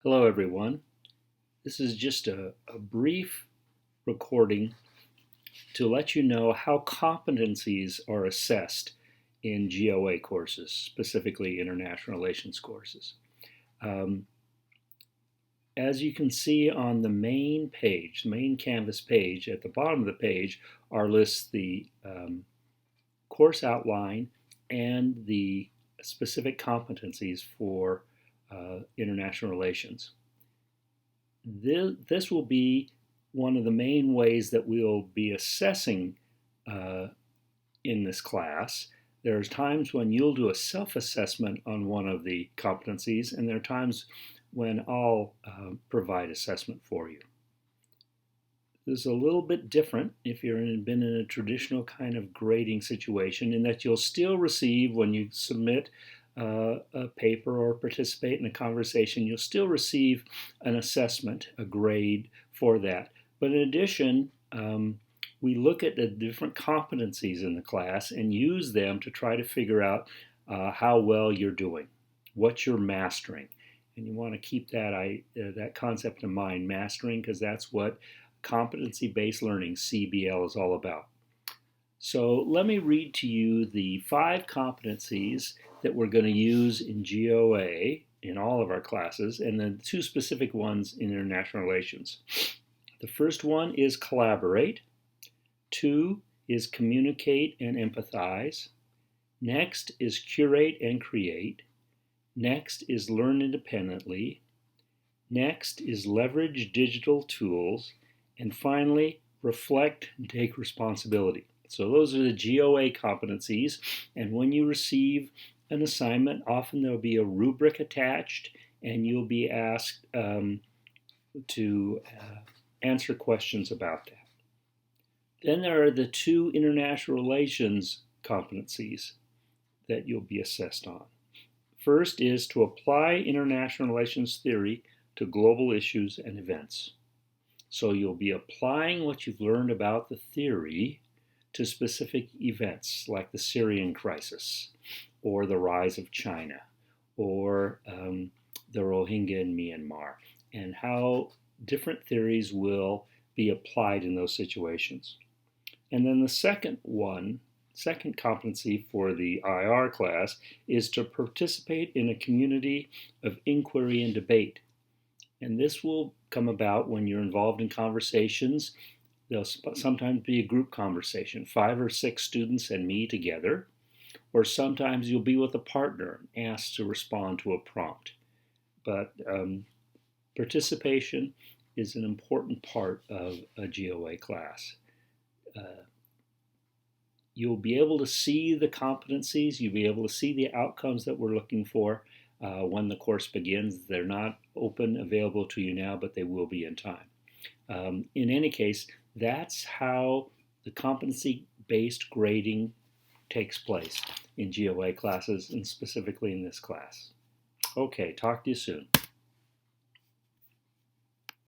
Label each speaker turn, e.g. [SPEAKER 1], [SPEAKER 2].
[SPEAKER 1] Hello everyone. This is just a brief recording to let you know how competencies are assessed in GOA courses, specifically international relations courses. As you can see on the main page, the main Canvas page, at the bottom of the page are lists the course outline and the specific competencies for international relations. This will be one of the main ways that we'll be assessing in this class. There's times when you'll do a self-assessment on one of the competencies, and there are times when I'll provide assessment for you. This is a little bit different if you've been in a traditional kind of grading situation, in that you'll still receive, when you submit a paper or participate in a conversation, you'll still receive an assessment, a grade for that. But in addition, we look at the different competencies in the class and use them to try to figure out how well you're doing, what you're mastering. And you want to keep that concept in mind, mastering, because that's what competency-based learning, CBL, is all about. So let me read to you the 5 competencies that we're going to use in GOA in all of our classes, and then 2 specific ones in international relations. The first one is collaborate. 2 is communicate and empathize. Next is curate and create. Next is learn independently. Next is leverage digital tools. And finally, reflect and take responsibility. So those are the GOA competencies, and when you receive an assignment, often there'll be a rubric attached, and you'll be asked to answer questions about that. Then there are the 2 international relations competencies that you'll be assessed on. First is to apply international relations theory to global issues and events. So you'll be applying what you've learned about the theory to specific events like the Syrian crisis, or the rise of China, or the Rohingya in Myanmar, and how different theories will be applied in those situations. And then the second competency for the IR class is to participate in a community of inquiry and debate. And this will come about when you're involved in conversations. There'll sometimes be a group conversation, 5 or 6 students and me together, or sometimes you'll be with a partner asked to respond to a prompt. But participation is an important part of a GOA class. You'll be able to see the competencies, you'll be able to see the outcomes that we're looking for when the course begins. They're not available to you now, but they will be in time. In any case, that's how the competency-based grading takes place in GOA classes, and specifically in this class. Okay, talk to you soon.